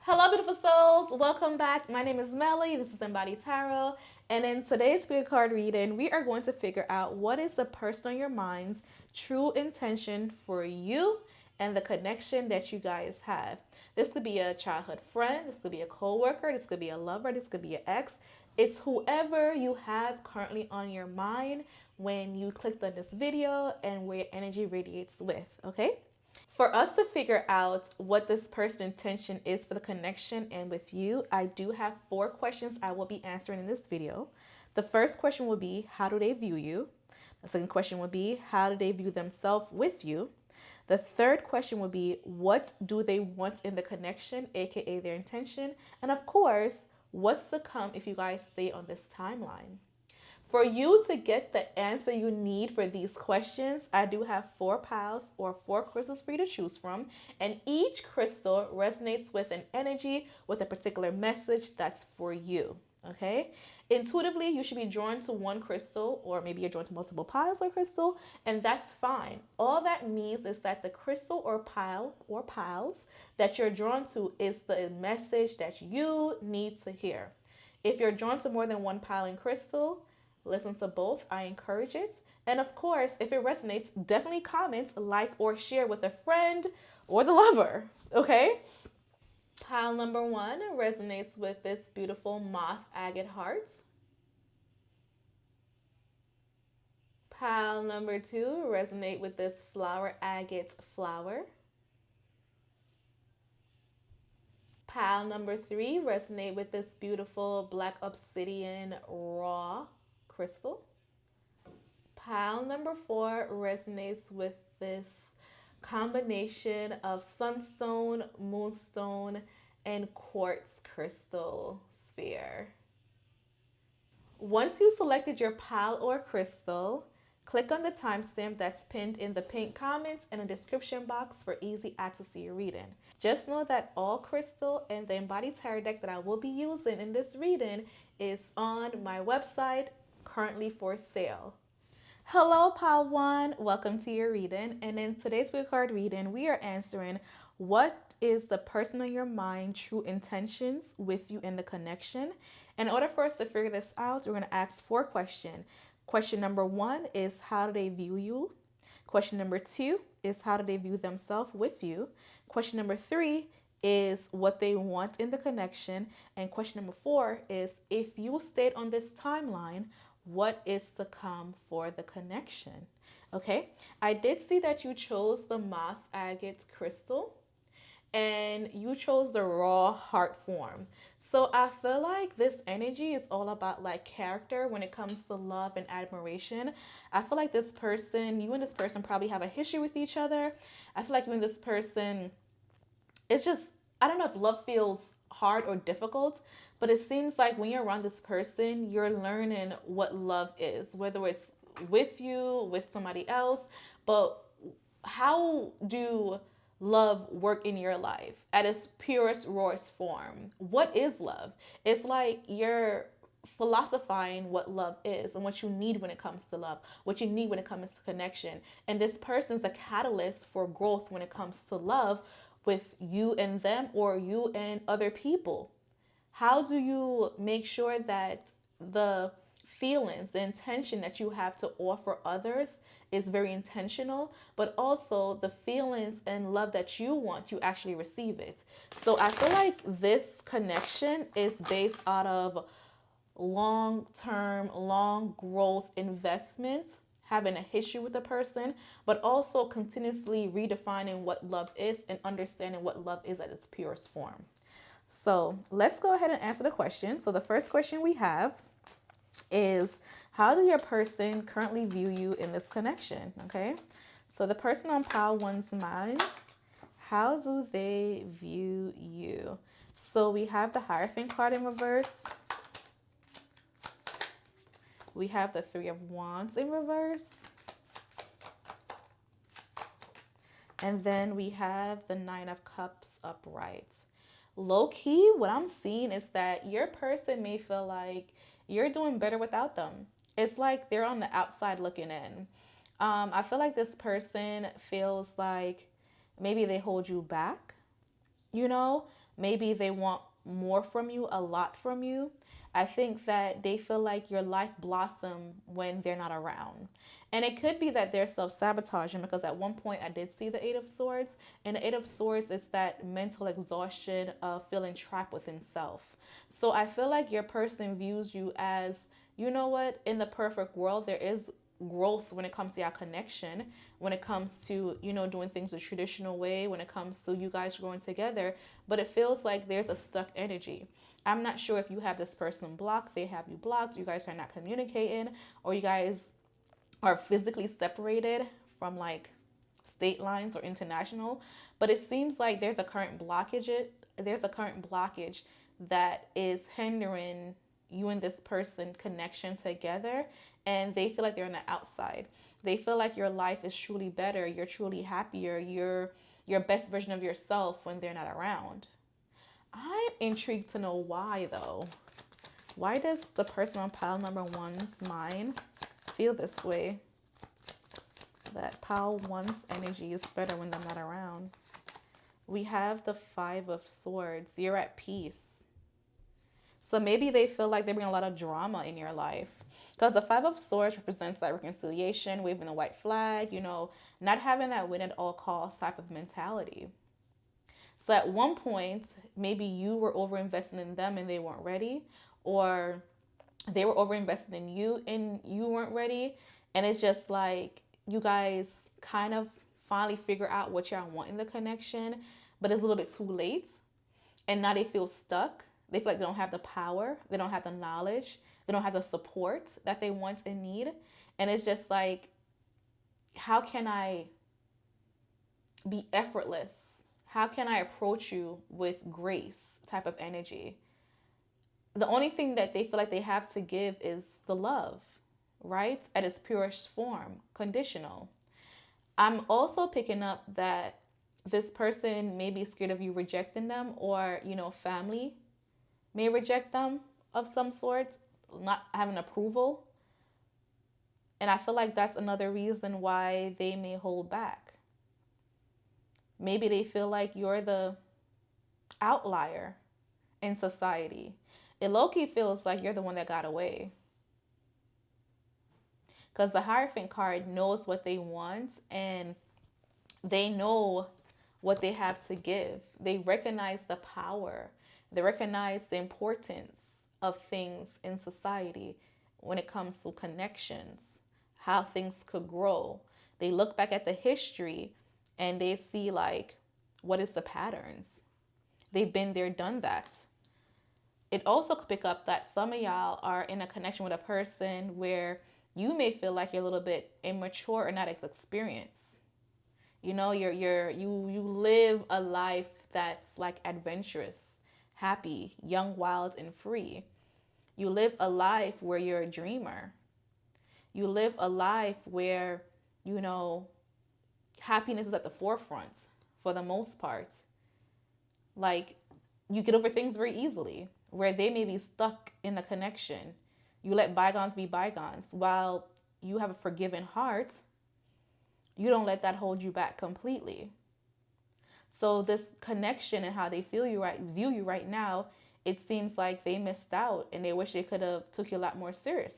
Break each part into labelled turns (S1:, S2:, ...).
S1: Hello, beautiful souls. Welcome back. My name is Melly. This is Imbody Tarot. And in today's spirit card reading, we are going to figure out what is the person on your mind's true intention for you and the connection that you guys have. This could be a childhood friend. This could be a coworker. This could be a lover. This could be an ex. It's whoever you have currently on your mind when you clicked on this video and where your energy radiates with, okay? For us to figure out what this person's intention is for the connection and with you, I do have 4 questions I will be answering in this video. The first question will be, how do they view you? The second question would be, how do they view themselves with you? The third question would be, what do they want in the connection, aka their intention? And of course, what's to come if you guys stay on this timeline? For you to get the answer you need for these questions, I do have 4 piles or 4 crystals for you to choose from, and each crystal resonates with an energy, with a particular message that's for you. Okay? Intuitively, you should be drawn to one crystal, or maybe you're drawn to multiple piles or crystal, and that's fine. All that means is that the crystal or pile or piles that you're drawn to is the message that you need to hear. If you're drawn to more than one pile and crystal, listen to both. I encourage it. And of course, if it resonates, definitely comment, like, or share with a friend or the lover. Okay? Pile number 1 resonates with this beautiful moss agate heart. Pile number 2 resonate with this flower agate flower. Pile number 3 resonate with this beautiful black obsidian raw crystal. Pile number 4 resonates with this combination of Sunstone, Moonstone, and quartz crystal sphere. Once you selected your pile or crystal, click on the timestamp that's pinned in the pinned comments and the description box for easy access to your reading. Just know that all crystal and the embodied tarot deck that I will be using in this reading is on my website, currently for sale. Hello, Pile 1. Welcome to your reading. And in today's spirit card reading, we are answering what is the person on your mind true intentions with you in the connection. In order for us to figure this out, we're going to ask 4 questions. Question number 1 is, how do they view you? Question number 2 is, how do they view themselves with you? Question number 3 is what they want in the connection. And question number 4 is, if you stayed on this timeline, what is to come for the connection? Okay, I did see that you chose the moss agate crystal and you chose the raw heart form. So I feel like this energy is all about like character when it comes to love and admiration. I feel like this person, you and this person probably have a history with each other. I feel like you and this person, it's just, I don't know if love feels hard or difficult, but it seems like when you're around this person, you're learning what love is, whether it's with you, with somebody else. But how do love work in your life at its purest, rawest form? What is love? It's like you're philosophizing what love is and what you need when it comes to love, what you need when it comes to connection. And this person's a catalyst for growth when it comes to love with you and them or you and other people. How do you make sure that the feelings, the intention that you have to offer others is very intentional, but also the feelings and love that you want, you actually receive it? So I feel like this connection is based out of long-term, long growth investments, having a history with a person, but also continuously redefining what love is and understanding what love is at its purest form. So let's go ahead and answer the question. So the first question we have is, how do your person currently view you in this connection? Okay. So the person on pile 1's mind, how do they view you? So we have the Hierophant card in reverse. We have the 3 of Wands in reverse. And then we have the 9 of Cups upright. Low key, what I'm seeing is that your person may feel like you're doing better without them. It's like they're on the outside looking in. I feel like this person feels like maybe they hold you back, you know, Maybe they want more from you, a lot from you. I think that they feel like your life blossom when they're not around. And it could be that they're self-sabotaging, because at one point I did see the Eight of Swords. And the Eight of Swords is that mental exhaustion of feeling trapped within self. So I feel like your person views you as, you know what, in the perfect world, there is growth when it comes to your connection, when it comes to, doing things the traditional way, when it comes to you guys growing together. But it feels like there's a stuck energy. I'm not sure if you have this person blocked, they have you blocked, you guys are not communicating, or you guys are physically separated from like state lines or international. But it seems like there's a current blockage that is hindering you and this person connection together, and they feel like they're on the outside. They feel like your life is truly better, you're truly happier, you're your best version of yourself when they're not around. I'm intrigued to know why though. Why does the person on pile number one's mind feel this way? That pile one's energy is better when they're not around. We have the Five of Swords. You're at peace. So maybe they feel like they bring a lot of drama in your life. Because the Five of Swords represents that reconciliation, waving the white flag, not having that win at all costs type of mentality. So at one point, maybe you were over investing in them and they weren't ready, or they were over invested in you and you weren't ready. And it's just like you guys kind of finally figure out what y'all want in the connection, but it's a little bit too late. And now they feel stuck. They feel like they don't have the power, they don't have the knowledge, they don't have the support that they want and need. And it's just like, how can I be effortless? How can I approach you with grace type of energy? The only thing that they feel like they have to give is the love, right? At its purest form, conditional. I'm also picking up that this person may be scared of you rejecting them, or, family may reject them of some sort, not having approval. And I feel like that's another reason why they may hold back. Maybe they feel like you're the outlier in society. It low-key feels like you're the one that got away. Because the Hierophant card knows what they want, and they know what they have to give. They recognize the power. They recognize the importance of things in society when it comes to connections, how things could grow. They look back at the history and they see like, what is the patterns? They've been there, done that. It also could pick up that some of y'all are in a connection with a person where you may feel like you're a little bit immature or not as experienced. You live a life that's like adventurous, happy, young, wild, and free. You live a life where you're a dreamer. You live a life where, you know, happiness is at the forefront for the most part. Like, you get over things very easily, where they may be stuck in a connection. You let bygones be bygones. While you have a forgiving heart, you don't let that hold you back completely. So this connection and how they view you right now, it seems like they missed out and they wish they could have took you a lot more serious.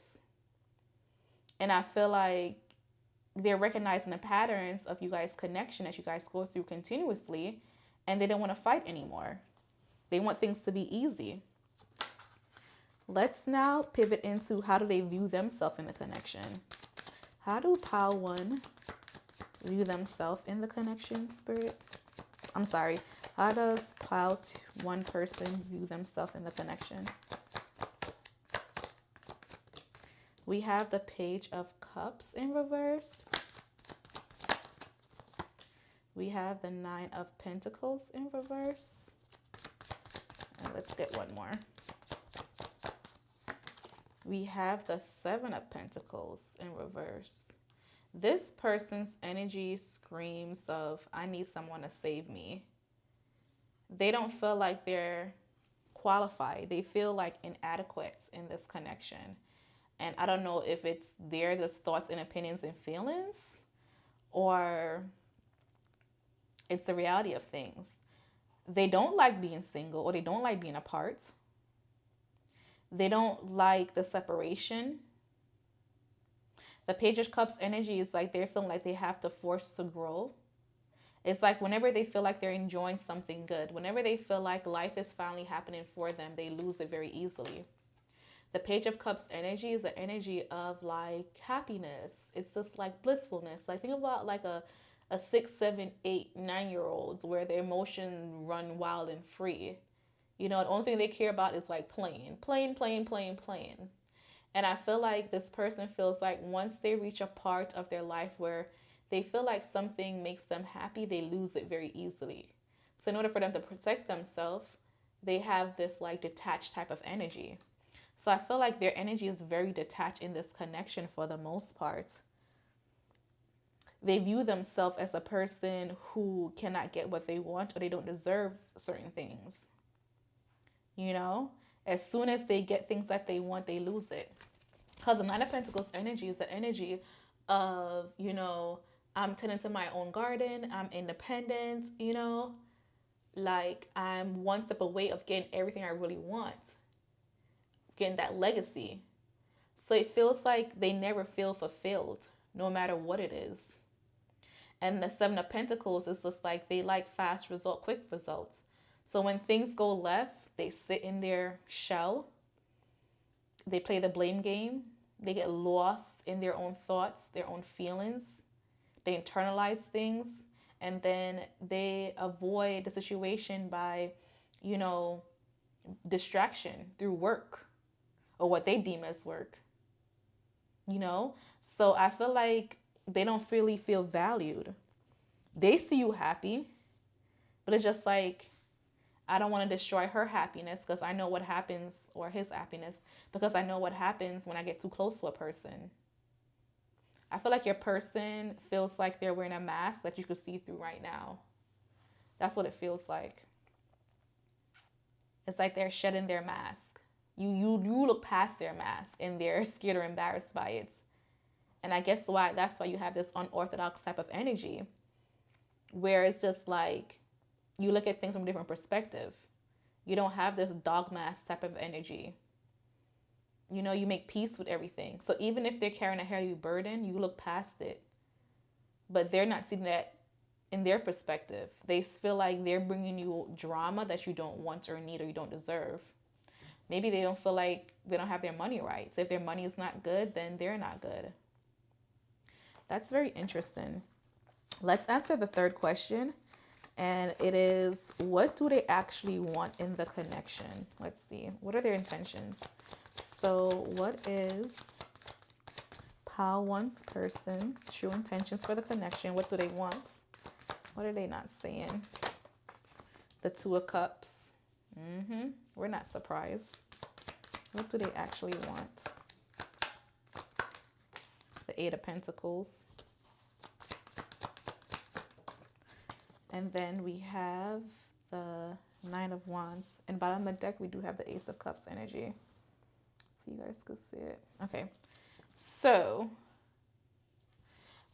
S1: And I feel like they're recognizing the patterns of you guys' connection as you guys go through continuously, and they don't want to fight anymore. They want things to be easy. Let's now pivot into how do they view themselves in the connection. How do pile one view themselves in the connection, Spirit? I'm sorry. How does pile one person view themselves in the connection? We have the Page of Cups in reverse. We have the Nine of Pentacles in reverse. And let's get one more. We have the Seven of Pentacles in reverse. This person's energy screams of, I need someone to save me. They don't feel like they're qualified. They feel like inadequate in this connection. And I don't know if it's their just thoughts and opinions and feelings, or it's the reality of things. They don't like being single, or they don't like being apart. They don't like the separation. The Page of Cups energy is like they're feeling like they have to force to grow. It's like whenever they feel like they're enjoying something good, whenever they feel like life is finally happening for them, they lose it very easily. The Page of Cups energy is an energy of like happiness. It's just like blissfulness. Like think about like a 6, 7, 8, 9 year olds where their emotions run wild and free. You know, the only thing they care about is like playing. And I feel like this person feels like once they reach a part of their life where they feel like something makes them happy, they lose it very easily. So in order for them to protect themselves, they have this like detached type of energy. So I feel like their energy is very detached in this connection for the most part. They view themselves as a person who cannot get what they want, or they don't deserve certain things. You know, as soon as they get things that they want, they lose it. Because the Nine of Pentacles energy is the energy of, you know, I'm tending to my own garden, I'm independent, you know, like I'm one step away of getting everything I really want, getting that legacy. So it feels like they never feel fulfilled, no matter what it is. And the Seven of Pentacles is just like they like fast result, quick results. So when things go left, they sit in their shell, they play the blame game, they get lost in their own thoughts, their own feelings, they internalize things, and then they avoid the situation by, you know, distraction through work or what they deem as work, you know? So I feel like they don't really feel valued. They see you happy, but it's just like, I don't want to destroy her happiness because I know what happens, or his happiness, because I know what happens when I get too close to a person. I feel like your person feels like they're wearing a mask that you could see through right now. That's what it feels like. It's like they're shedding their mask. You look past their mask and they're scared or embarrassed by it. And I guess why that's why you have this unorthodox type of energy where it's just like you look at things from a different perspective. You don't have this dog mask type of energy. You know, you make peace with everything. So even if they're carrying a heavy burden, you look past it. But they're not seeing that in their perspective. They feel like they're bringing you drama that you don't want or need or you don't deserve. Maybe they don't feel like they don't have their money right. So if their money is not good, then they're not good. That's very interesting. Let's answer the third question. And it is, what do they actually want in the connection? Let's see. What are their intentions? So what is Pile One's person true intentions for the connection? What do they want? What are they not saying? The Two of Cups. We're not surprised. What do they actually want? The Eight of Pentacles. And then we have the Nine of Wands. And bottom of the deck, we do have the Ace of Cups energy. So you guys could see it. Okay. So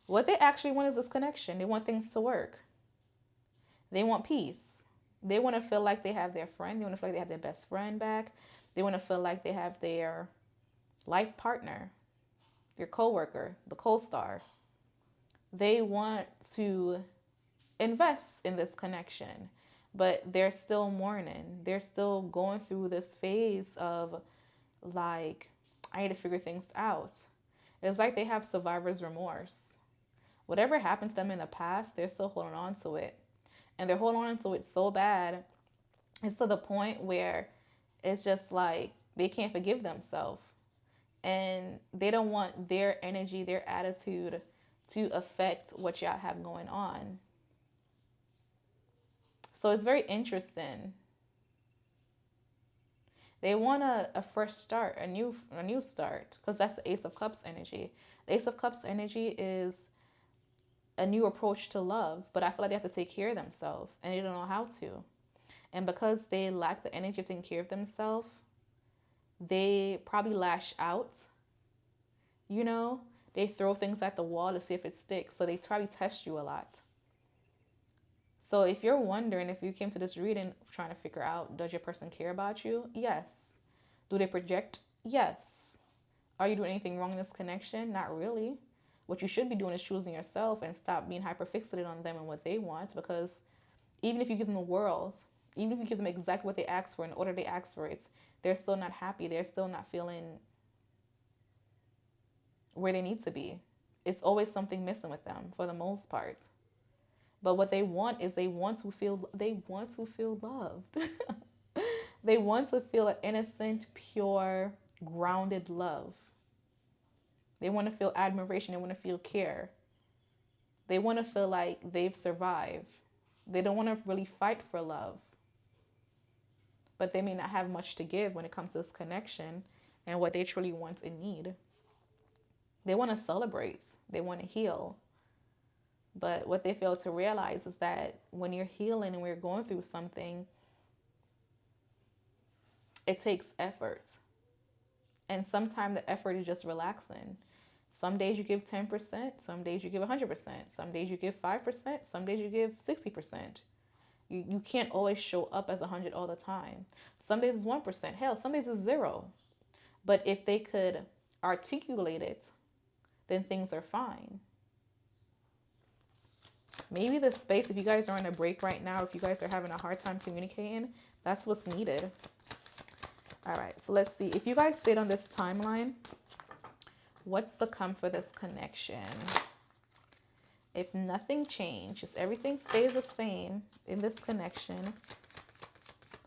S1: what they actually want is this connection. They want things to work. They want peace. They want to feel like they have their friend. They want to feel like they have their best friend back. They want to feel like they have their life partner, their co-worker, the co-star. They want to invest in this connection, but they're still mourning. They're still going through this phase of like, I need to figure things out. It's like they have survivor's remorse. Whatever happened to them in the past, they're still holding on to it. And they're holding on to it so bad, it's to the point where it's just like they can't forgive themselves. And they don't want their energy, their attitude to affect what y'all have going on. So it's very interesting. They want a fresh start, a new start, because that's the Ace of Cups energy. The Ace of Cups energy is a new approach to love, but I feel like they have to take care of themselves and they don't know how to. And because they lack the energy of taking care of themselves, they probably lash out. You know, they throw things at the wall to see if it sticks. So they probably test you a lot. So if you're wondering, if you came to this reading trying to figure out, does your person care about you? Yes. Do they project? Yes. Are you doing anything wrong in this connection? Not really. What you should be doing is choosing yourself and stop being hyperfixated on them and what they want, because even if you give them the world, even if you give them exactly what they ask for in the order they ask for it, they're still not happy. They're still not feeling where they need to be. It's always something missing with them for the most part. But what they want is they want to feel loved. They want to feel an innocent, pure, grounded love. They want to feel admiration, they want to feel care. They want to feel like they've survived. They don't want to really fight for love. But they may not have much to give when it comes to this connection and what they truly want and need. They want to celebrate. They want to heal. But what they fail to realize is that when you're healing and we're going through something, it takes effort. And sometimes the effort is just relaxing. Some days you give 10%, some days you give 100%, some days you give 5%, some days you give 60%. You can't always show up as 100 all the time. Some days it's 1%. Hell, some days it's 0. But if they could articulate it, then things are fine. Maybe the space, if you guys are on a break right now, if you guys are having a hard time communicating, that's what's needed. All right, so let's see. If you guys stayed on this timeline, what's the come for this connection? If nothing changes, everything stays the same in this connection,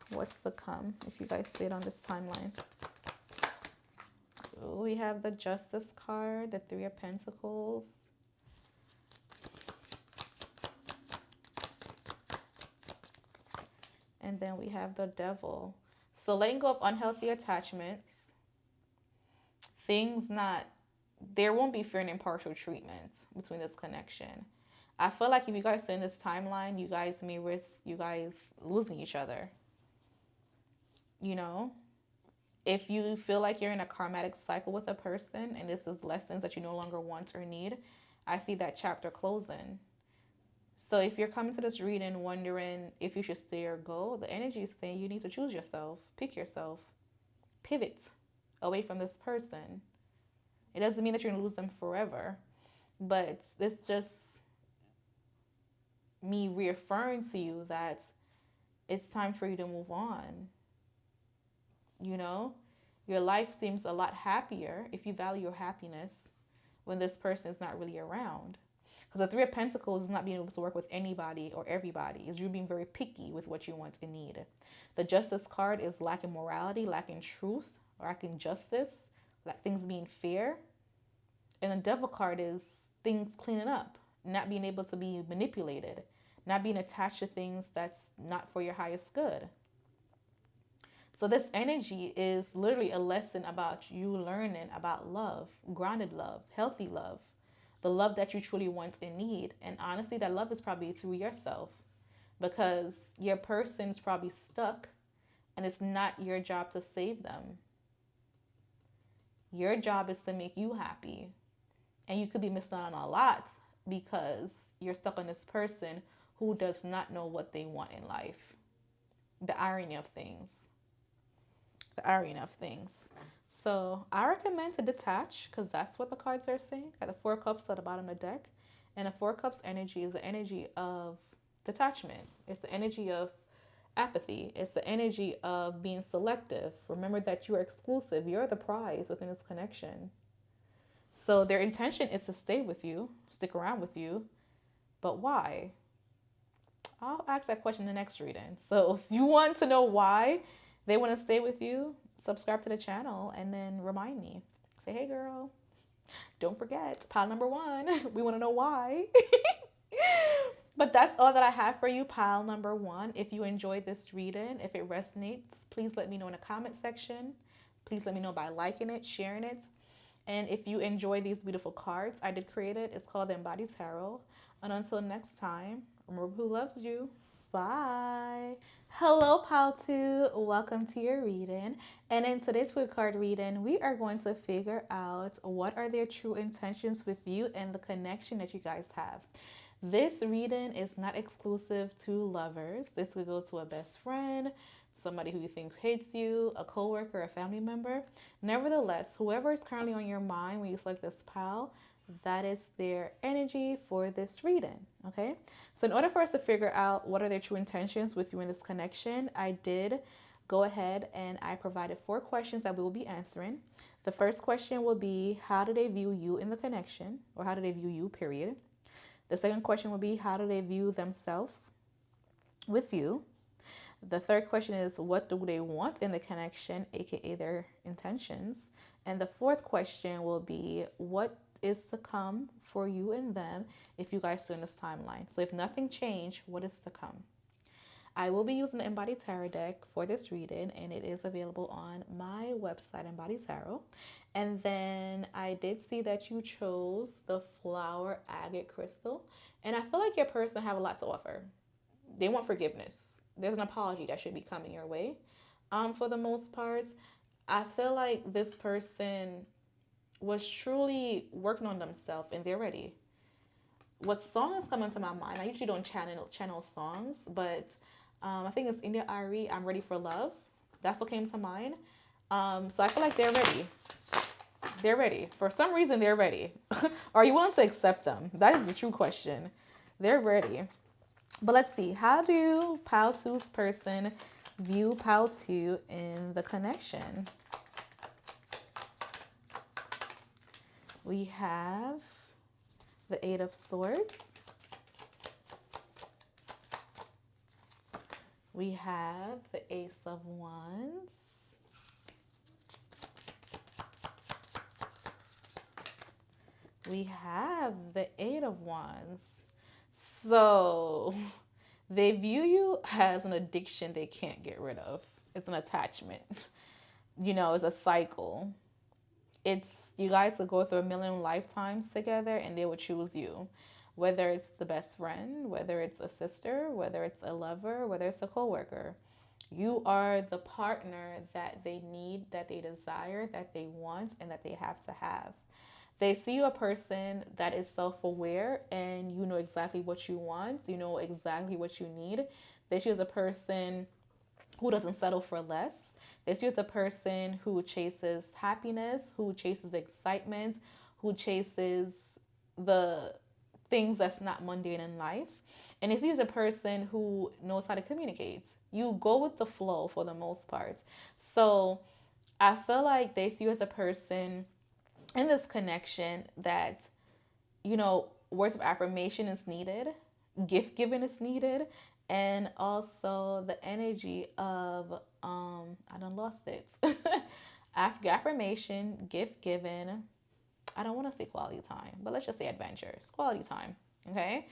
S1: what's the come if you guys stayed on this timeline? Ooh, we have the Justice card, the Three of Pentacles. And then we have the Devil. So letting go of unhealthy attachments. There won't be fair and impartial treatment between this connection. I feel like if you guys stay in this timeline, you guys may risk you guys losing each other. You know? If you feel like you're in a karmatic cycle with a person and this is lessons that you no longer want or need, I see that chapter closing. So if you're coming to this reading wondering if you should stay or go, the energy is saying you need to choose yourself, pick yourself, pivot away from this person. It doesn't mean that you're going to lose them forever, but it's just me reaffirming to you that it's time for you to move on. You know, your life seems a lot happier if you value your happiness when this person is not really around. Because the Three of Pentacles is not being able to work with anybody or everybody. It's you being very picky with what you want and need. The Justice card is lacking morality, lacking truth, lacking justice, like things being fair. And the Devil card is things cleaning up, not being able to be manipulated, not being attached to things that's not for your highest good. So this energy is literally a lesson about you learning about love, grounded love, healthy love, the love that you truly want and need. And honestly, that love is probably through yourself, because your person's probably stuck and it's not your job to save them. Your job is to make you happy. And you could be missing out on a lot because you're stuck on this person who does not know what they want in life. The irony of things. The irony of things. So I recommend to detach, because that's what the cards are saying. Got the Four of Cups at the bottom of the deck. And the Four of Cups energy is the energy of detachment. It's the energy of apathy. It's the energy of being selective. Remember that you are exclusive. You're the prize within this connection. So their intention is to stay with you, stick around with you. But why? I'll ask that question in the next reading. So if you want to know why they want to stay with you, subscribe to the channel and then remind me. Say, hey girl, don't forget, pile number 1. We want to know why. But that's all that I have for you, pile number 1. If you enjoyed this reading, if it resonates, please let me know in the comment section. Please let me know by liking it, sharing it. And if you enjoy these beautiful cards, I did create it. It's called the Imbody Tarot. And until next time, remember who loves you. Bye. Hello, Pal 2. Welcome to your reading. And in today's quick card reading, we are going to figure out what are their true intentions with you and the connection that you guys have. This reading is not exclusive to lovers. This could go to a best friend, somebody who you think hates you, a coworker, a family member. Nevertheless, whoever is currently on your mind when you select this pile, that is their energy for this reading. Okay, so in order for us to figure out what are their true intentions with you in this connection, I did go ahead and I provided 4 questions that we will be answering. The first question will be, how do they view you in the connection, or how do they view you, period? The second question will be, how do they view themselves with you? The third question is, what do they want in the connection, aka their intentions? And the fourth question will be, what is to come for you and them if you guys stay in this timeline? So if nothing changed, what is to come? I will be using the Imbody Tarot deck for this reading, and it is available on my website, Imbody Tarot. And then I did see that you chose the flower agate crystal, and I feel like your person have a lot to offer. They want forgiveness. There's an apology that should be coming your way. For the most part, I feel like this person was truly working on themselves, and they're ready. What song is coming to my mind? I usually don't channel songs, but I think it's India Ari, I'm Ready for Love. That's what came to mind. So I feel like they're ready. They're ready. For some reason, they're ready. Are you willing to accept them? That is the true question. They're ready. But let's see. How do Pile 2's person view Pile 2 in the connection? We have the Eight of Swords. We have the Ace of Wands. We have the Eight of Wands. So they view you as an addiction they can't get rid of. It's an attachment. It's a cycle. It's, you guys could go through a million lifetimes together and they would choose you. Whether it's the best friend, whether it's a sister, whether it's a lover, whether it's a coworker. You are the partner that they need, that they desire, that they want, and that they have to have. They see you a person that is self-aware, and you know exactly what you want. You know exactly what you need. They see you as a person who doesn't settle for less. They see you as a person who chases happiness, who chases excitement, who chases the things that's not mundane in life. And they see you as a person who knows how to communicate. You go with the flow for the most part. So I feel like they see you as a person in this connection that, words of affirmation is needed, gift giving is needed, and also the energy of, I done lost it. Affirmation, gift giving. I don't want to say quality time, but let's just say adventures, quality time. Okay.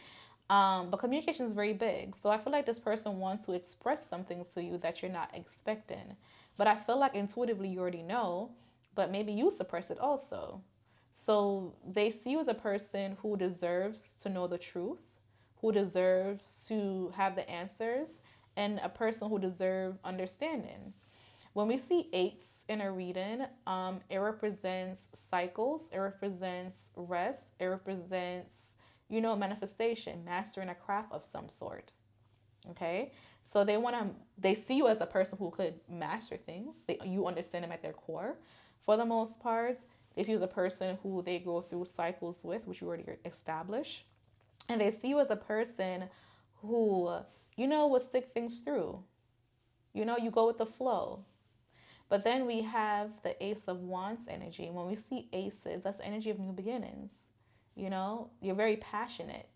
S1: But communication is very big. So I feel like this person wants to express something to you that you're not expecting. But I feel like intuitively you already know, but maybe you suppress it also. So they see you as a person who deserves to know the truth, who deserves to have the answers, and a person who deserves understanding. When we see eights in a reading, it represents cycles, it represents rest, it represents, manifestation, mastering a craft of some sort. Okay, so they see you as a person who could master things. You understand them at their core, for the most part. They see you as a person who they go through cycles with, which you already established, and they see you as a person who will stick things through. You go with the flow. But then we have the Ace of Wands energy. When we see aces, that's the energy of new beginnings. You're very passionate.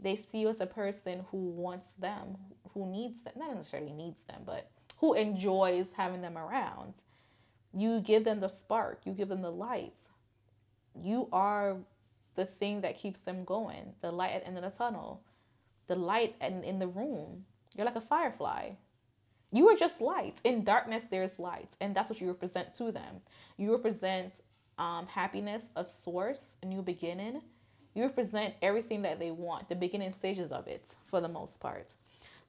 S1: They see you as a person who wants them, who needs them, not necessarily needs them, but who enjoys having them around. You give them the spark, you give them the light. You are the thing that keeps them going, the light at the end of the tunnel, the light in the room. You're like a firefly. You are just light. In darkness, there's light. And that's what you represent to them. You represent happiness, a source, a new beginning. You represent everything that they want, the beginning stages of it, for the most part.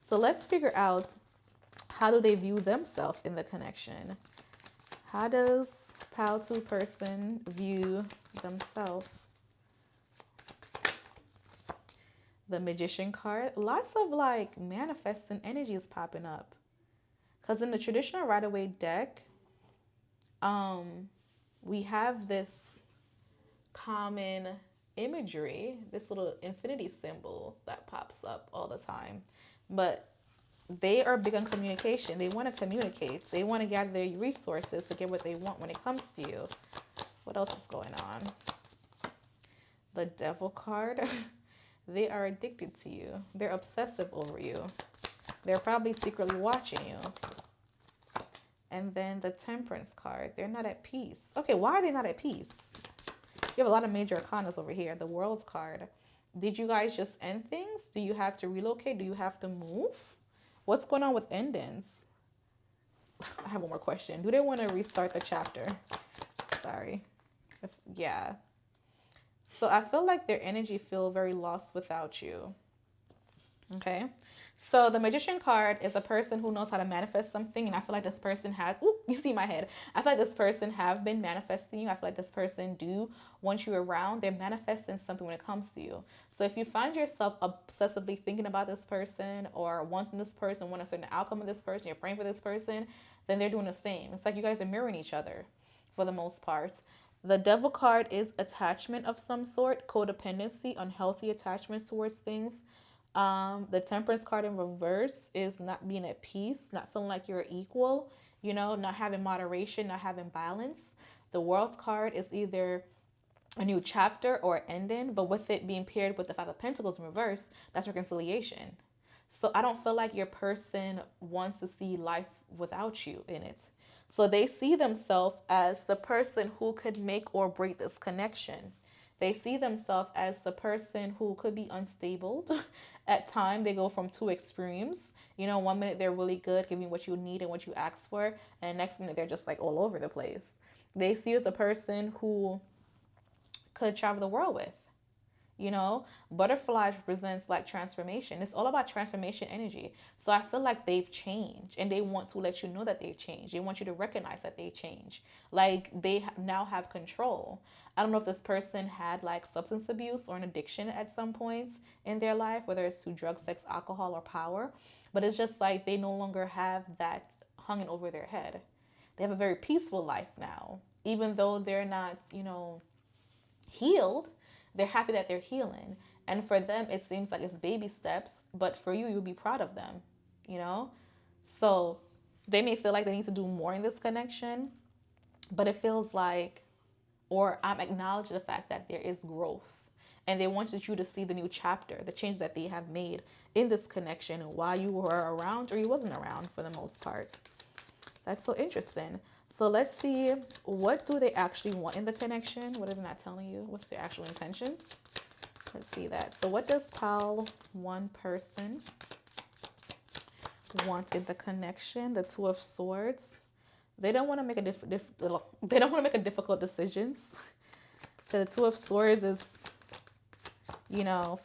S1: So let's figure out, how do they view themselves in the connection? How does Pile 2 person view themselves? The Magician card. Lots of like manifesting energies popping up. Because in the traditional Rider-Waite deck, um, we have this common imagery, this little infinity symbol that pops up all the time. But they are big on communication. They want to communicate. They want to gather their resources to get what they want when it comes to you. What else is going on? The Devil card. They are addicted to you. They're obsessive over you. They're probably secretly watching you. And then the Temperance card. They're not at peace. Okay, why are they not at peace? You have a lot of major arcanas over here. The World's card. Did you guys just end things? Do you have to relocate? Do you have to move? What's going on with endings? I have one more question. Do they want to restart the chapter? Sorry. Yeah. So I feel like their energy feel very lost without you. Okay. So the Magician card is a person who knows how to manifest something, and I feel like this person has. Ooh, you see my head. I feel like this person have been manifesting you. I feel like this person do want you around. They're manifesting something when it comes to you. So if you find yourself obsessively thinking about this person or wanting this person, want a certain outcome of this person, you're praying for this person, then they're doing the same. It's like you guys are mirroring each other for the most part. The Devil card is attachment of some sort, codependency, unhealthy attachments towards things. The Temperance card in reverse is not being at peace, not feeling like you're equal, not having moderation, not having balance. The World's card is either a new chapter or ending, but with it being paired with the Five of Pentacles in reverse, that's reconciliation. So I don't feel like your person wants to see life without you in it. So they see themselves as the person who could make or break this connection. They see themselves as the person who could be unstable. At times, they go from two extremes. 1 minute they're really good, giving what you need and what you ask for, and the next minute they're just like all over the place. They see you as a person who could travel the world with. Butterflies represents like transformation. It's all about transformation energy. So I feel like they've changed and they want to let you know that they've changed. They want you to recognize that they changed. Like they now have control. I don't know if this person had like substance abuse or an addiction at some points in their life, whether it's to drugs, sex, alcohol, or power. But it's just like they no longer have that hanging over their head. They have a very peaceful life now, even though they're not, healed. They're happy that they're healing. And for them, it seems like it's baby steps, but for you, you'll be proud of them, you know? So they may feel like they need to do more in this connection, but it feels like, or I'm acknowledging the fact that there is growth. And they wanted you to see the new chapter, the changes that they have made in this connection while you were around or you wasn't around for the most part. That's so interesting. So let's see, what do they actually want in the connection? What are they not telling you? What's their actual intentions? Let's see that. So what does pile one person want in the connection? The Two of Swords. They don't want to make they don't want to make a difficult decisions. So the Two of Swords is,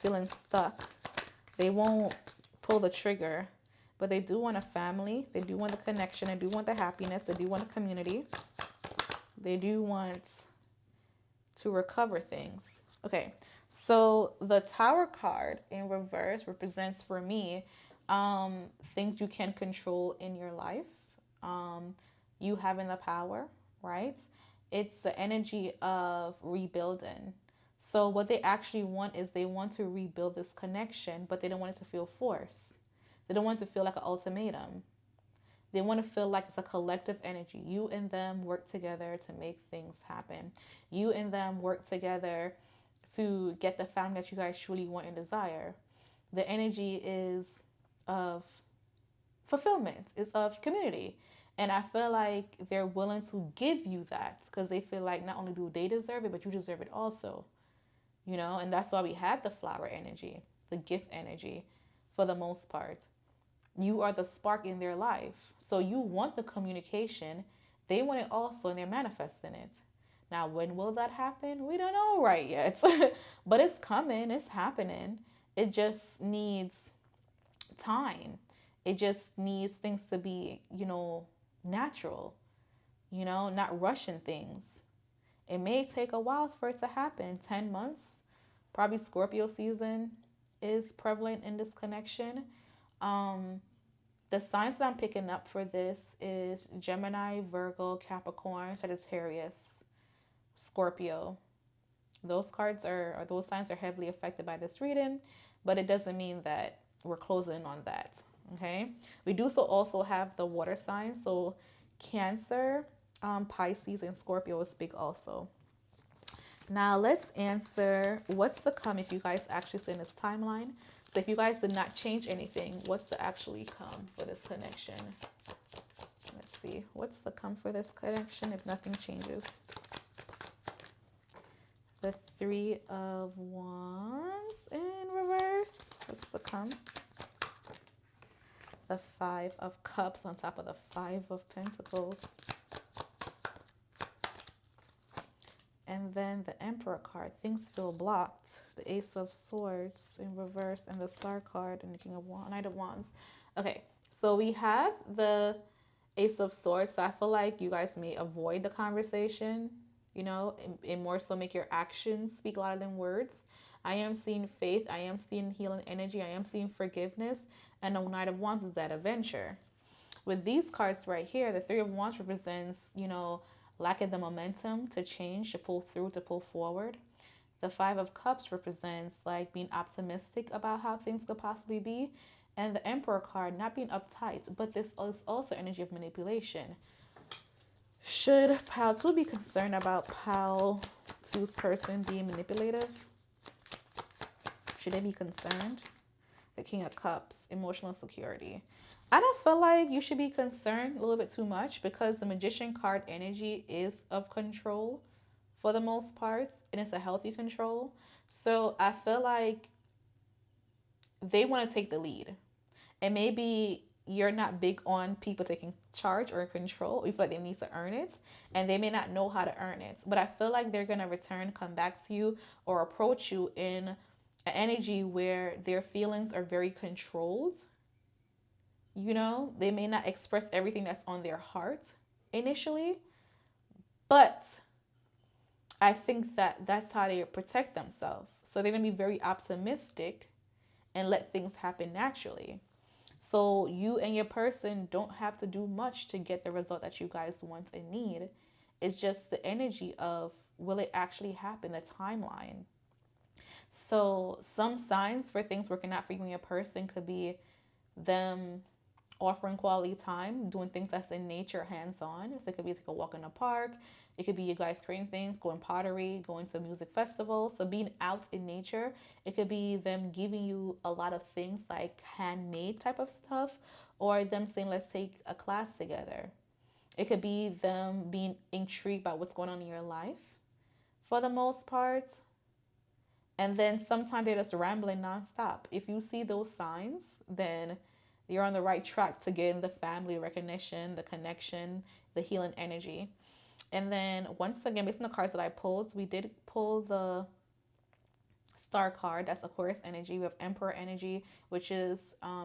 S1: feeling stuck. They won't pull the trigger. But they do want a family. They do want the connection. They do want the happiness. They do want a community. They do want to recover things. Okay, so the Tower card in reverse represents for me things you can control in your life. You having the power, right? It's the energy of rebuilding. So what they actually want is they want to rebuild this connection, but they don't want it to feel forced. They don't want it to feel like an ultimatum. They want to feel like it's a collective energy. You and them work together to make things happen. You and them work together to get the family that you guys truly want and desire. The energy is of fulfillment, it's of community. And I feel like they're willing to give you that because they feel like not only do they deserve it, but you deserve it also. And that's why we had the flower energy, the gift energy for the most part. You are the spark in their life. So you want the communication. They want it also, and they're manifesting it. Now, when will that happen? We don't know right yet. But it's coming, it's happening. It just needs time. It just needs things to be, natural, not rushing things. It may take a while for it to happen 10 months, probably Scorpio season, is prevalent in this connection. Um, the signs that I'm picking up for this is Gemini, Virgo, Capricorn, Sagittarius, Scorpio. Those cards are, or those signs are heavily affected by this reading, but it doesn't mean that we're closing in on that. Okay. We do so also have the water signs. So Cancer, Pisces, and Scorpio will speak also. Now let's answer what's to come if you guys actually see in this timeline. So if you guys did not change anything, what's to actually come for this connection? Let's see. What's to come for this connection if nothing changes? The Three of Wands in reverse. What's to come? The Five of Cups on top of the Five of Pentacles. And then the Emperor card. Things feel blocked. The Ace of Swords in reverse and the Star card and the King of Wands, Knight of Wands. Okay, so we have the Ace of Swords. So I feel like you guys may avoid the conversation, you know, and more so make your actions speak louder than words. I am seeing faith. I am seeing healing energy. I am seeing forgiveness. And the Knight of Wands is that adventure. With these cards right here, the Three of Wands represents, you know, lacking the momentum to change, to pull through, to pull forward. The Five of Cups represents like being optimistic about how things could possibly be. And the Emperor card, not being uptight, but this is also energy of manipulation. Should Pile 2 be concerned about Pile 2's person being manipulative? Should they be concerned? The King of Cups, emotional security. I don't feel like you should be concerned a little bit too much because the Magician card energy is of control for the most part, and it's a healthy control. So I feel like they want to take the lead. And maybe you're not big on people taking charge or control. You feel like they need to earn it, and they may not know how to earn it. But I feel like they're going to return, come back to you, or approach you in an energy where their feelings are very controlled. You know, they may not express everything that's on their heart initially, but I think that that's how they protect themselves. So they're going to be very optimistic and let things happen naturally. So you and your person don't have to do much to get the result that you guys want and need. It's just the energy of, will it actually happen, the timeline. So some signs for things working out for you and your person could be them offering quality time, doing things that's in nature, hands-on. So it could be take a walk in the park. It could be you guys creating things, going pottery, going to music festivals. So being out in nature. It could be them giving you a lot of things like handmade type of stuff, or them saying, let's take a class together. It could be them being intrigued by what's going on in your life for the most part. And then sometimes they're just rambling nonstop. If you see those signs, then you're on the right track to get in the family recognition, the connection, the healing energy. And then once again, based on the cards that I pulled, we did pull the Star card. That's Aquarius energy. We have Emperor energy, which is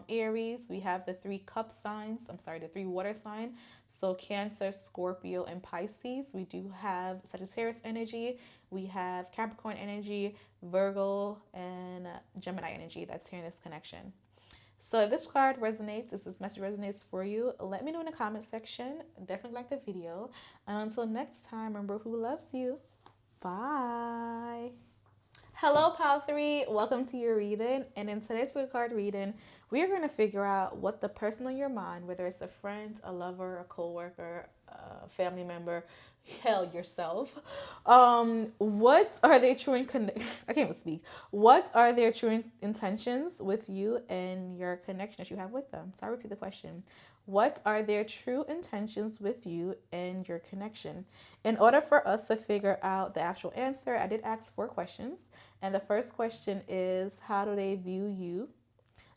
S1: Aries. We have the three cup signs. The three water sign. So Cancer, Scorpio, and Pisces. We do have Sagittarius energy. We have Capricorn energy, Virgo, and Gemini energy that's here in this connection. So if this card resonates, if this message resonates for you, let me know in the comment section. Definitely like the video. And until next time, remember who loves you. Bye. Hello, Pile 3. Welcome to your reading. And in today's card reading, we are going to figure out what the person on your mind, whether it's a friend, a lover, a coworker, a family member, hell, yourself. What are their true I can't even speak. What are their true intentions with you and your connection that you have with them? So I repeat the question. What are their true intentions with you and your connection? In order for us to figure out the actual answer, I did ask 4 questions. And the first question is, how do they view you?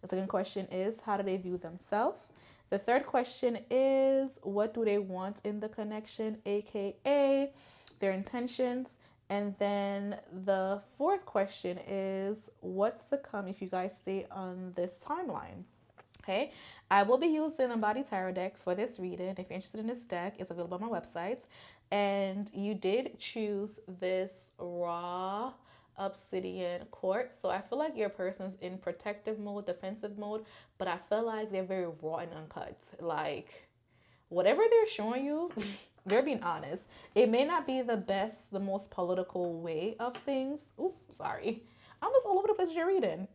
S1: The second question is, how do they view themselves? The third question is, what do they want in the connection, aka their intentions? And then the fourth question is, what's to come if you guys stay on this timeline? Okay, I will be using Imbody Tarot deck for this reading. If you're interested in this deck, it's available on my website. And you did choose this raw Obsidian quartz. So I feel like your person's in protective mode, defensive mode, but I feel like they're very raw and uncut. Like whatever they're showing you, they're being honest. It may not be the best, the most political way of things. Oops, sorry. I'm just all over the place you're reading.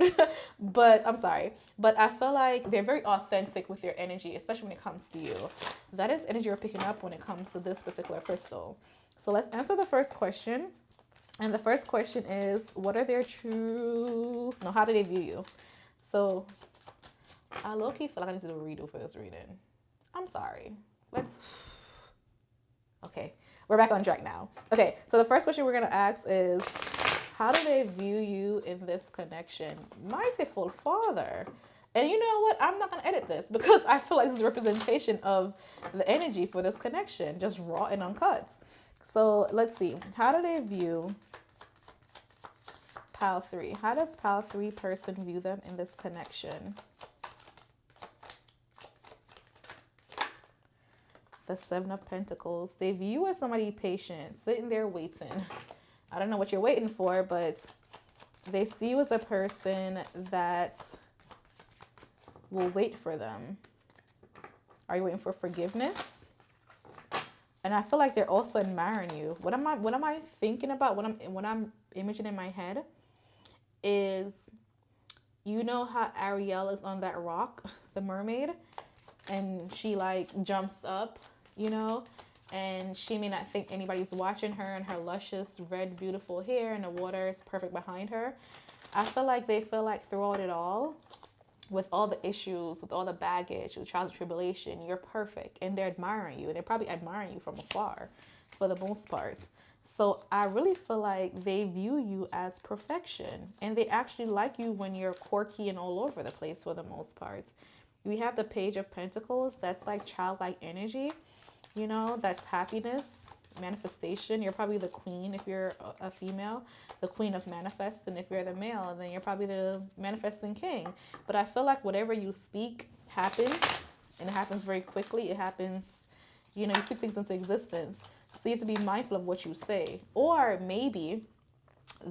S1: But I'm sorry. But I feel like they're very authentic with their energy, especially when it comes to you. That is energy you're picking up when it comes to this particular crystal. So let's answer the first question. And the first question is, what are their true, no, how do they view you? So I low-key feel like I need to do a redo for this reading. I'm sorry. Let's, okay, we're back on track now. Okay, so the first question we're gonna ask is, how do they view you in this connection? Mightyful Father. And you know what? I'm not gonna edit this because I feel like this is a representation of the energy for this connection, just raw and uncut. So let's see. How do they view Pile 3? How does Pile 3 person view them in this connection? The Seven of Pentacles. They view you as somebody patient, sitting there waiting. I don't know what you're waiting for, but they see you as a person that will wait for them. Are you waiting for forgiveness? And I feel like they're also admiring you. What am I thinking about? What I'm imaging in my head is, you know how Ariel is on that rock, the mermaid, and she like jumps up, you know, and she may not think anybody's watching her, and her luscious red beautiful hair and the water is perfect behind her. I feel like they feel like throughout it all, with all the issues, with all the baggage, with trials and tribulation, you're perfect, and they're admiring you, and they're probably admiring you from afar for the most part. So I really feel like they view you as perfection, and they actually like you when you're quirky and all over the place for the most part. We have the Page of Pentacles. That's like childlike energy, you know, that's happiness, manifestation. You're probably the queen if you're a female, the queen of manifest, and if you're the male, then you're probably the manifesting king. But I feel like whatever you speak happens, and it happens very quickly. It happens, you know, you speak things into existence. So you have to be mindful of what you say. Or maybe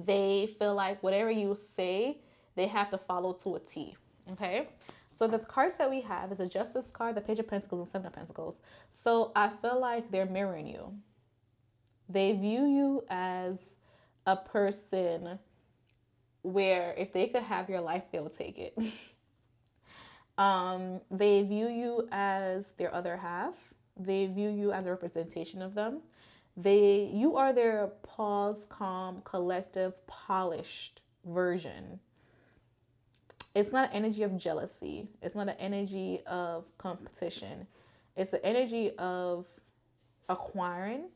S1: they feel like whatever you say, they have to follow to a T. Okay? So the cards that we have is a Justice card, the Page of Pentacles, and Seven of Pentacles. So I feel like they're mirroring you. They view you as a person where if they could have your life, they will take it. They view you as their other half. They view you as a representation of them. You are their pause, calm, collective, polished version. It's not an energy of jealousy. It's not an energy of competition. It's an energy of acquiring.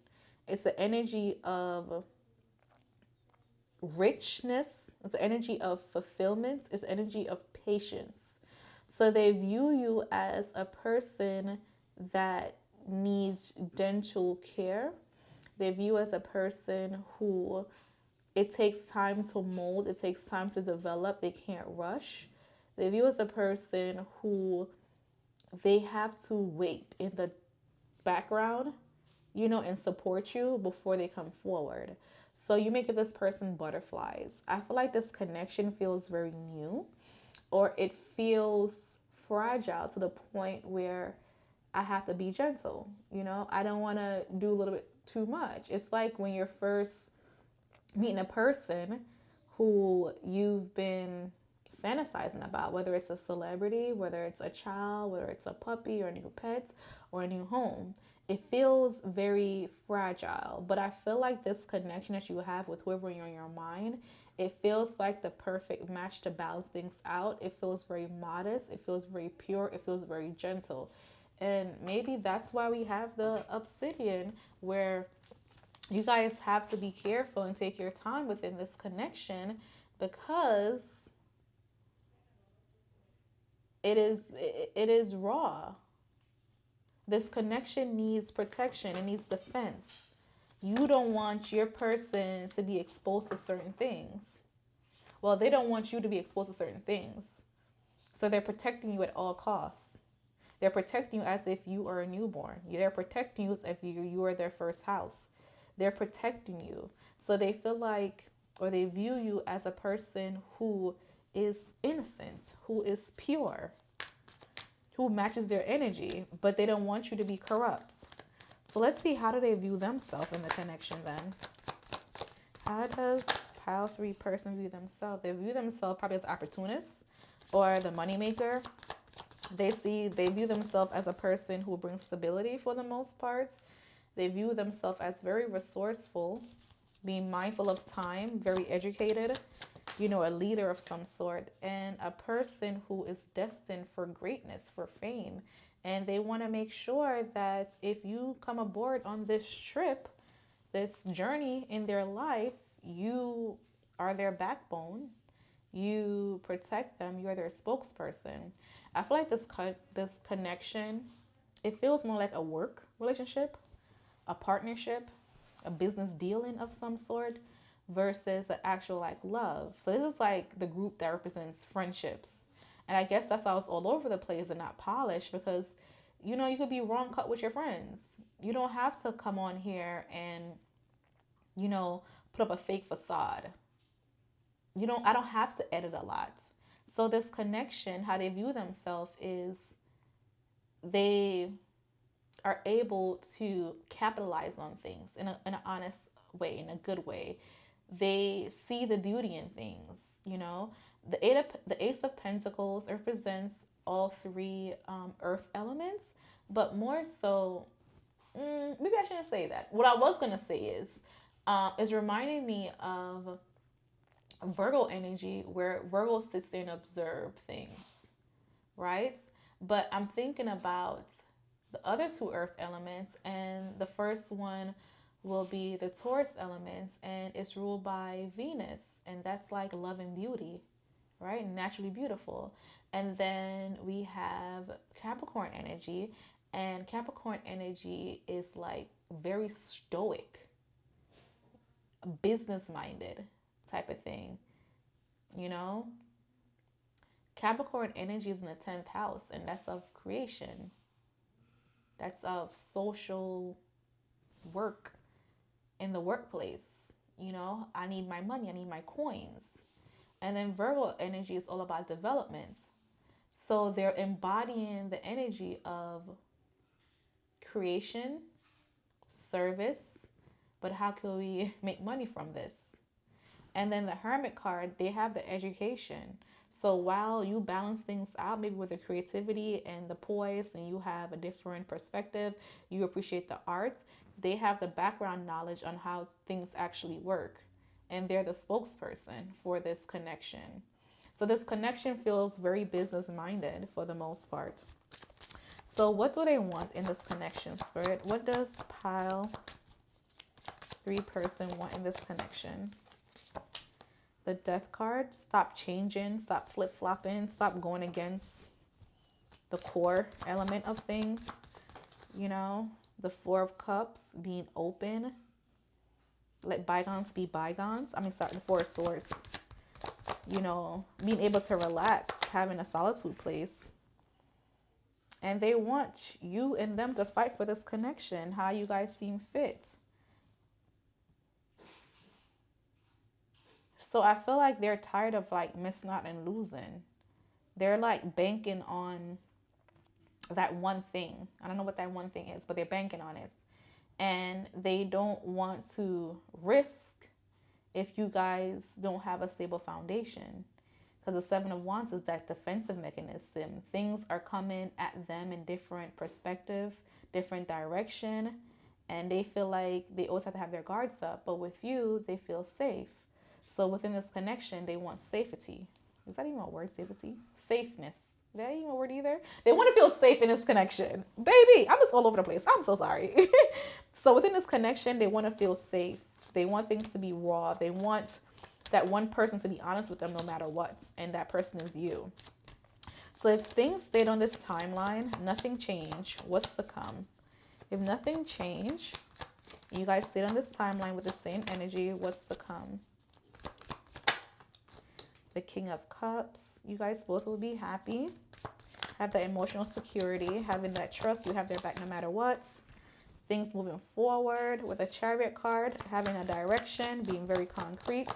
S1: It's the energy of richness. It's the energy of fulfillment. It's the energy of patience. So they view you as a person that needs dental care. They view you as a person who it takes time to mold. It takes time to develop. They can't rush. They view you as a person who they have to wait in the background, you know, and support you before they come forward. So you make this person butterflies. I feel like this connection feels very new, or it feels fragile to the point where I have to be gentle. You know, I don't want to do a little bit too much. It's like when you're first meeting a person who you've been fantasizing about, whether it's a celebrity, whether it's a child, whether it's a puppy or a new pet or a new home. It feels very fragile, but I feel like this connection that you have with whoever you're in your mind, it feels like the perfect match to balance things out. It feels very modest. It feels very pure. It feels very gentle. And maybe that's why we have the Obsidian, where you guys have to be careful and take your time within this connection, because it is raw. This connection needs protection. It needs defense. You don't want your person to be exposed to certain things. Well, they don't want you to be exposed to certain things. So they're protecting you at all costs. They're protecting you as if you are a newborn. They're protecting you as if you are their first house. They're protecting you. So they feel like or they view you as a person who is innocent, who is pure, who matches their energy, but they don't want you to be corrupt. So let's see, how do they view themselves in the connection then? How does pile 3 person view themselves? They view themselves probably as opportunists or the moneymaker. They view themselves as a person who brings stability for the most part. They view themselves as very resourceful, being mindful of time, very educated, a leader of some sort, and a person who is destined for greatness, for fame. And they want to make sure that if you come aboard on this trip, this journey in their life, you are their backbone. You protect them. You're their spokesperson. I feel like this connection, it feels more like a work relationship, a partnership, a business dealing of some sort, versus an actual like love. So this is like the group that represents friendships. And I guess that's why it's all over the place and not polished, because you could be wrong cut with your friends. You don't have to come on here and put up a fake facade. I don't have to edit a lot. So this connection, how they view themselves is they are able to capitalize on things in an honest way, in a good way. They see the beauty in things, The Ace of Pentacles represents all 3 earth elements, but more so, maybe I shouldn't say that. What I was going to say is reminding me of Virgo energy, where Virgo sits there and observe things, right? But I'm thinking about the other 2 earth elements, and the first one will be the Taurus element, and it's ruled by Venus, and that's like love and beauty, right? Naturally beautiful. And then we have Capricorn energy, and Capricorn energy is like very stoic, business minded type of thing, Capricorn energy is in the 10th house, and that's of creation. That's of social work in the workplace. I need my money, I need my coins. And then Virgo energy is all about development. So they're embodying the energy of creation, service, but how can we make money from this? And then the Hermit card, they have the education. So while you balance things out, maybe with the creativity and the poise, and you have a different perspective, you appreciate the art, they have the background knowledge on how things actually work. And they're the spokesperson for this connection. So this connection feels very business minded for the most part. So what do they want in this connection, Spirit? What does pile 3 person want in this connection? The Death card, stop changing, stop flip-flopping, stop going against the core element of things. The 4 of Cups, being open. Let bygones be bygones. The 4 of Swords. Being able to relax, having a solitude place. And they want you and them to fight for this connection, how you guys seem fit. So I feel like they're tired of like missing out and losing. They're like banking on that one thing. I don't know what that one thing is, but they're banking on it. And they don't want to risk if you guys don't have a stable foundation. Because the 7 of Wands is that defensive mechanism. Things are coming at them in different perspective, different direction. And they feel like they always have to have their guards up. But with you, they feel safe. So within this connection, they want safety. Is that even a word, safety? Safeness. Is that even a word either? They want to feel safe in this connection. Baby, I'm just all over the place. I'm so sorry. So within this connection, they want to feel safe. They want things to be raw. They want that one person to be honest with them no matter what. And that person is you. So if things stayed on this timeline, nothing changed, what's to come? If nothing changed, you guys stayed on this timeline with the same energy, what's to come? The King of Cups. You guys both will be happy. Have that emotional security. Having that trust. You have their back no matter what. Things moving forward with a Chariot card. Having a direction. Being very concrete.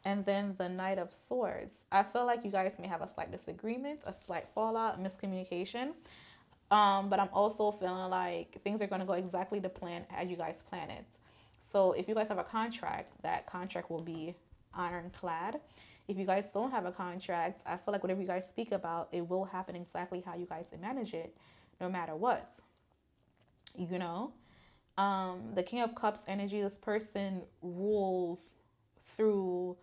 S1: And then the Knight of Swords. I feel like you guys may have a slight disagreement, a slight fallout, miscommunication. But I'm also feeling like things are going to go exactly the plan as you guys plan it. So if you guys have a contract, that contract will be ironclad. If you guys don't have a contract, I feel like whatever you guys speak about, it will happen exactly how you guys manage it, no matter what. You know, the King of Cups energy, this person rules through,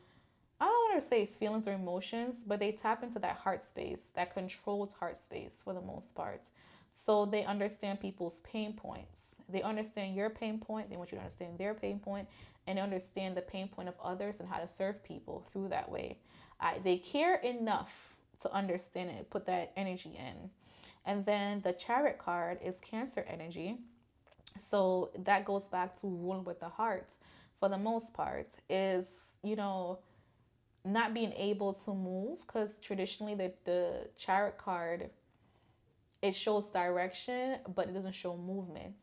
S1: I don't want to say feelings or emotions, but they tap into that heart space, that controlled heart space for the most part. So they understand people's pain points. They understand your pain point. They want you to understand their pain point, and they understand the pain point of others and how to serve people through that way. They care enough to understand it, put that energy in. And then the Chariot card is Cancer energy. So that goes back to ruling with the heart for the most part, is, you know, not being able to move, because traditionally the Chariot card, it shows direction but it doesn't show movement.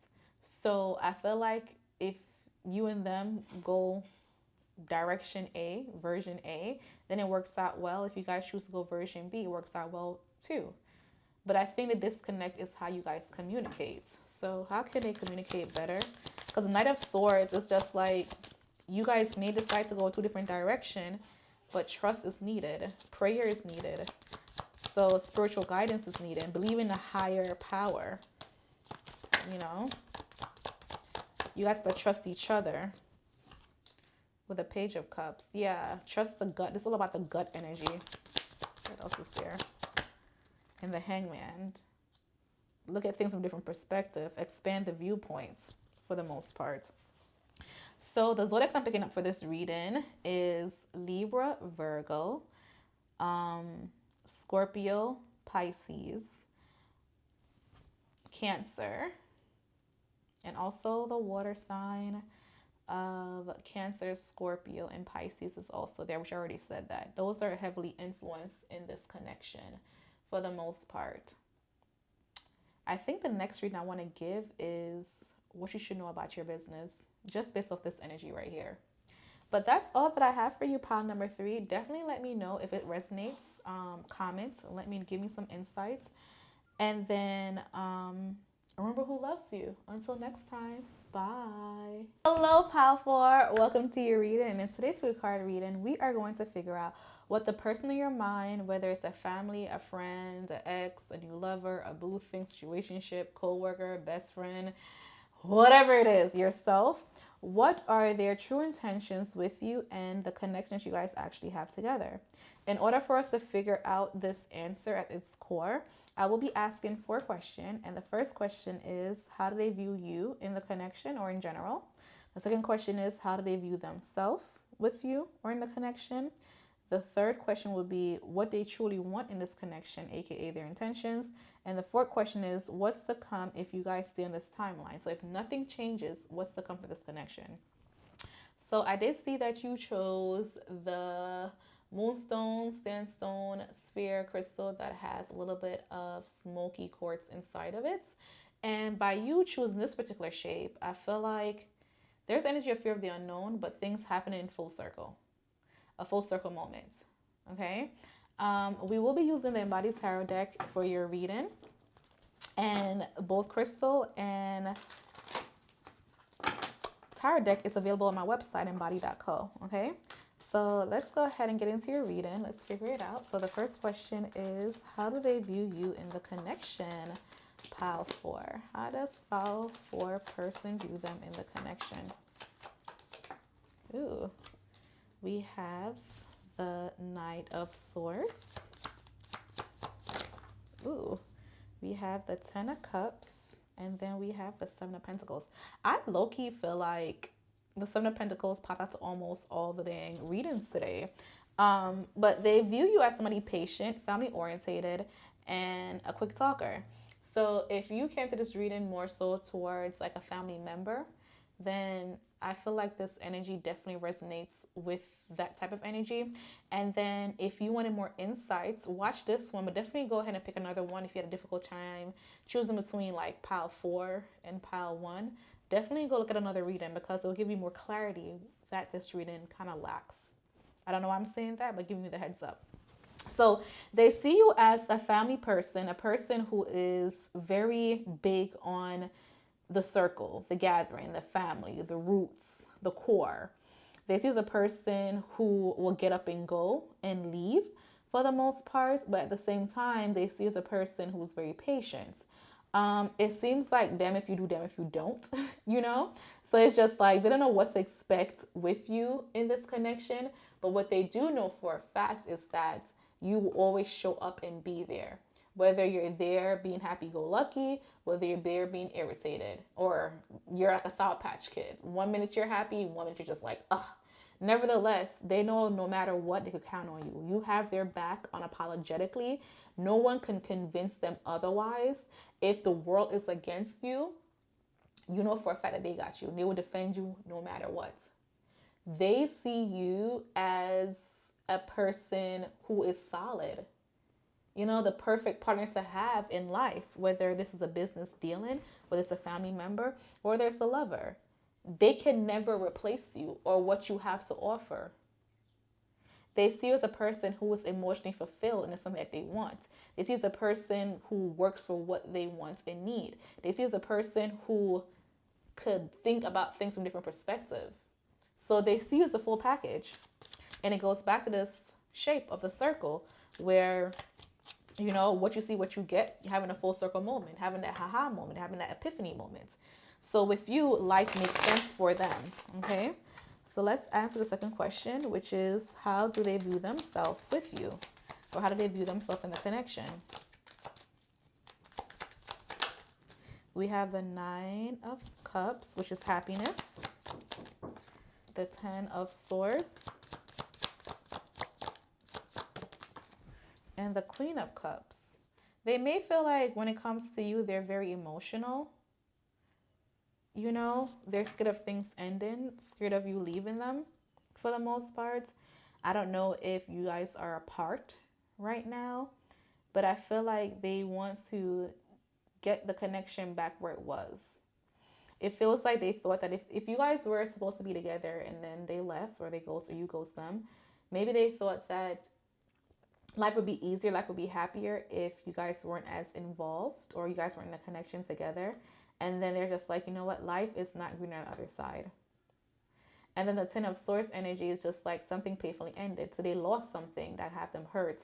S1: So I feel like if you and them go direction A, version A, then it works out well. If you guys choose to go version B, it works out well too. But I think the disconnect is how you guys communicate. So how can they communicate better? Because Knight of Swords is just like, you guys may decide to go two different direction, but trust is needed. Prayer is needed. So spiritual guidance is needed. Believe in a higher power. You know, you guys gotta trust each other. With the Page of Cups, yeah, trust the gut. This is all about the gut energy. What else is there? And the Hangman. Look at things from a different perspective. Expand the viewpoints for the most part. So the zodiacs I'm picking up for this reading is Libra, Virgo, Scorpio, Pisces, Cancer, and also the water sign of Cancer, Scorpio, and Pisces is also there, which I already said that. Those are heavily influenced in this connection for the most part. I think the next reading I want to give is what you should know about your business, just based off this energy right here. But that's all that I have for you, pile number 3. Definitely let me know if it resonates. Comment, give me some insights. And then remember who loves you. Until next time, bye. Hello, pile 4. Welcome to your reading. In today's two card reading, we are going to figure out what the person in your mind, whether it's a family, a friend, an ex, a new lover, a boo thing, situationship, co-worker, best friend, whatever it is, yourself, what are their true intentions with you and the connections you guys actually have together. In order for us to figure out this answer at its core, I will be asking 4 questions. And the first question is, how do they view you in the connection or in general? The second question is, how do they view themselves with you or in the connection? The third question would be what they truly want in this connection, aka their intentions. And the fourth question is, what's to come if you guys stay on this timeline? So if nothing changes, what's to come for this connection? So I did see that you chose the Moonstone, Sandstone, Sphere crystal that has a little bit of smoky quartz inside of it. And by you choosing this particular shape, I feel like there's energy of fear of the unknown, but things happen in full circle. A full circle moment. Okay. We will be using the Imbody Tarot deck for your reading, and both crystal and tarot deck is available on my website, imbody.co. Okay. So let's go ahead and get into your reading. Let's figure it out. So the first question is, how do they view you in the connection? Pile 4. How does pile 4 person view them in the connection? Ooh. We have the Knight of Swords. Ooh. We have the 10 of Cups. And then we have the 7 of Pentacles. I low-key feel like the 7 of Pentacles pop out to almost all the dang readings today. But they view you as somebody patient, family-orientated, and a quick talker. So if you came to this reading more so towards like a family member, then I feel like this energy definitely resonates with that type of energy. And then if you wanted more insights, watch this one, but definitely go ahead and pick another one if you had a difficult time choosing between like pile 4 and pile 1. Definitely go look at another reading because it will give you more clarity that this reading kind of lacks. I don't know why I'm saying that, but giving you the heads up. So they see you as a family person, a person who is very big on the circle, the gathering, the family, the roots, the core. They see you as a person who will get up and go and leave for the most part, but at the same time, they see you as a person who's very patient. It seems like damn if you do, damn if you don't, you know? So it's just like they don't know what to expect with you in this connection. But what they do know for a fact is that you will always show up and be there. Whether you're there being happy go lucky, whether you're there being irritated, or you're like a Sour Patch Kid. 1 minute you're happy, 1 minute you're just like, ugh. Nevertheless, they know no matter what, they could count on you. You have their back unapologetically. No one can convince them otherwise. If the world is against you, you know for a fact that they got you. They will defend you no matter what. They see you as a person who is solid. You know, the perfect partner to have in life, whether this is a business dealing, whether it's a family member, or there's a lover. They can never replace you or what you have to offer. They see you as a person who is emotionally fulfilled and it's something that they want. They see you as a person who works for what they want and need. They see you as a person who could think about things from different perspective. So they see you as a full package. And it goes back to this shape of the circle where, you know, what you see, what you get, having a full circle moment, having that haha moment, having that epiphany moment. So with you, life makes sense for them. Okay. So let's answer the second question, which is how do they view themselves with you? Or how do they view themselves in the connection? We have the 9 of Cups, which is happiness. The 10 of Swords. And the Queen of Cups. They may feel like when it comes to you, they're very emotional. You know, they're scared of things ending, scared of you leaving them for the most part. I don't know if you guys are apart right now, but I feel like they want to get the connection back where it was. It feels like they thought that if you guys were supposed to be together and then they left or they ghost or you ghost them, maybe they thought that life would be easier, life would be happier if you guys weren't as involved or you guys weren't in a connection together. And then they're just like, you know what, life is not greener on the other side. And then the 10 of Swords energy is just like something painfully ended. So they lost something that had them hurt.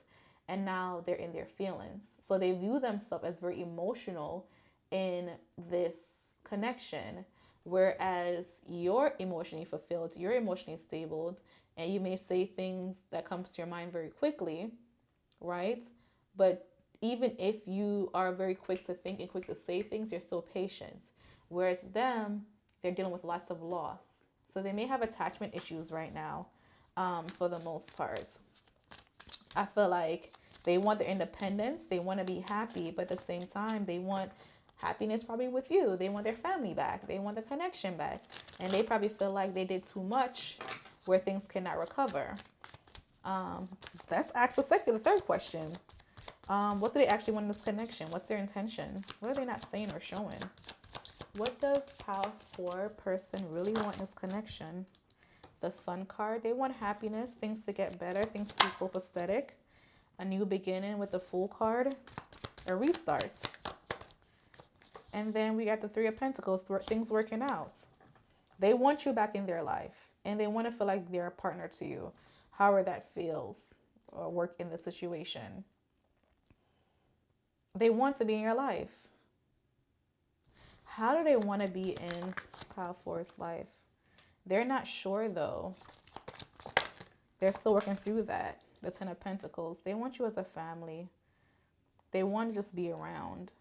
S1: And now they're in their feelings. So they view themselves as very emotional in this connection. Whereas you're emotionally fulfilled, you're emotionally stable, and you may say things that comes to your mind very quickly, right? But even if you are very quick to think and quick to say things, you're still patient. Whereas them, they're dealing with lots of loss. So they may have attachment issues right now, for the most part. I feel like they want their independence. They want to be happy, but at the same time, they want happiness probably with you. They want their family back. They want the connection back. And they probably feel like they did too much where things cannot recover. Let's ask the third question. What do they actually want in this connection? What's their intention? What are they not saying or showing? What does Power 4 person really want in this connection? The Sun card. They want happiness, things to get better, things to be copacetic, a new beginning with the Fool card, a restart. And then we got the 3 of Pentacles, things working out. They want you back in their life, and they want to feel like they're a partner to you, however that feels, or work in the situation. They want to be in your life. How do they want to be in Power 4's life? They're not sure though. They're still working through that. The 10 of Pentacles. They want you as a family. They want to just be around.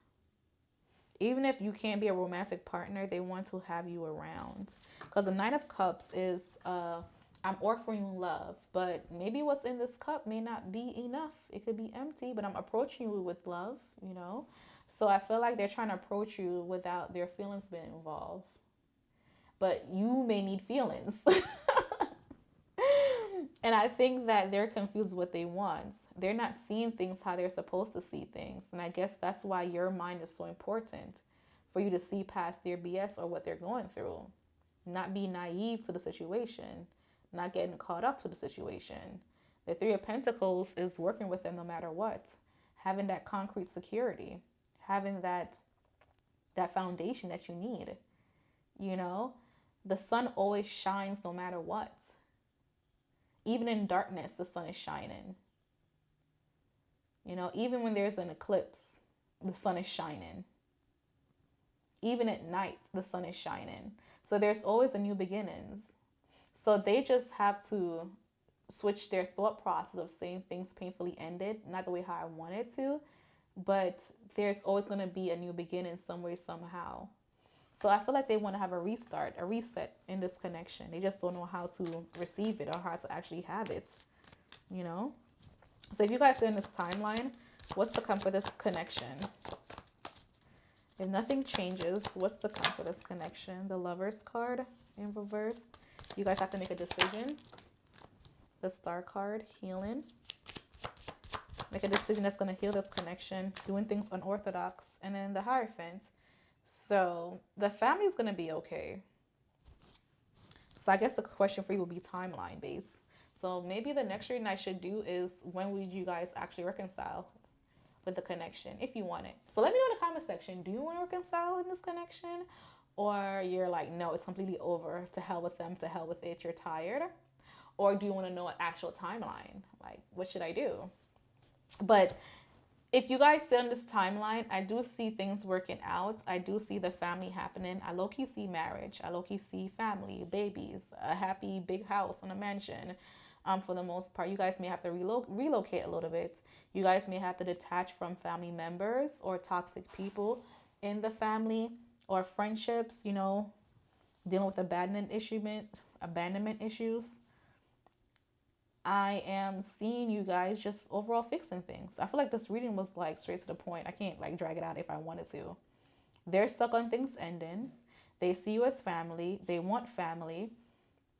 S1: Even if you can't be a romantic partner, they want to have you around. Because the 9 of Cups is, I'm offering you love, but maybe what's in this cup may not be enough. It could be empty, but I'm approaching you with love, you know? So I feel like they're trying to approach you without their feelings being involved. But you may need feelings. And I think that they're confused what they want. They're not seeing things how they're supposed to see things. And I guess that's why your mind is so important, for you to see past their BS or what they're going through. Not be naive to the situation, not getting caught up to the situation. The Three of Pentacles is working with them no matter what, having that concrete security, having that foundation that you need. You know, the sun always shines no matter what. Even in darkness, the sun is shining. You know, even when there's an eclipse, the sun is shining. Even at night, the sun is shining. So there's always a new beginnings. So they just have to switch their thought process of saying things painfully ended, not the way how I wanted to, but there's always going to be a new beginning some way, somehow. So I feel like they want to have a restart, a reset in this connection. They just don't know how to receive it or how to actually have it, you know? So if you guys are in this timeline, what's the come for this connection? If nothing changes, what's the come for this connection? The Lover's card in reverse. You guys have to make a decision. The Star card, healing. Make a decision that's going to heal this connection, doing things unorthodox. And then the Hierophant. So the family's going to be okay. So I guess the question for you will be timeline based. So maybe the next reading I should do is, when would you guys actually reconcile with the connection, if you want it? So let me know in the comment section, do you want to reconcile in this connection? Or you're like, no, it's completely over, to hell with them, to hell with it, you're tired? Or do you want to know an actual timeline? Like, what should I do? But if you guys stay on this timeline, I do see things working out. I do see the family happening. I low-key see marriage. I low-key see family, babies, a happy big house and a mansion. For the most part, you guys may have to relocate a little bit. You guys may have to detach from family members or toxic people in the family, or friendships, you know, dealing with abandonment issues. I am seeing you guys just overall fixing things. I feel like this reading was like straight to the point. I can't like drag it out if I wanted to. They're stuck on things ending. They see you as family. They want family,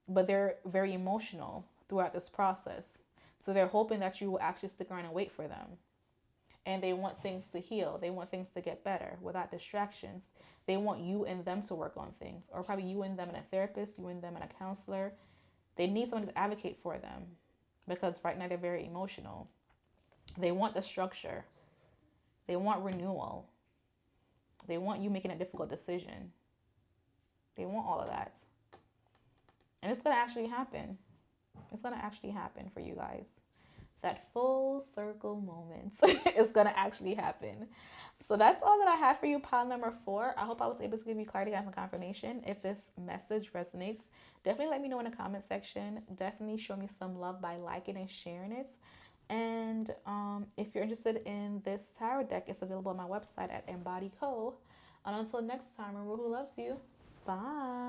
S1: but they're very emotional throughout this process. So they're hoping that you will actually stick around and wait for them. And they want things to heal. They want things to get better without distractions. They want you and them to work on things, or probably you and them and a therapist, you and them and a counselor. They need someone to advocate for them, because right now they're very emotional. They want the structure. They want renewal. They want you making a difficult decision. They want all of that. And it's going to actually happen. It's going to actually happen for you guys. That full circle moment is going to actually happen. So that's all that I have for you, pile number 4. I hope I was able to give you clarity and confirmation. If this message resonates, definitely let me know in the comment section. Definitely show me some love by liking and sharing it. And if you're interested in this tarot deck, it's available on my website at Imbody Co. And until next time, remember who loves you. Bye.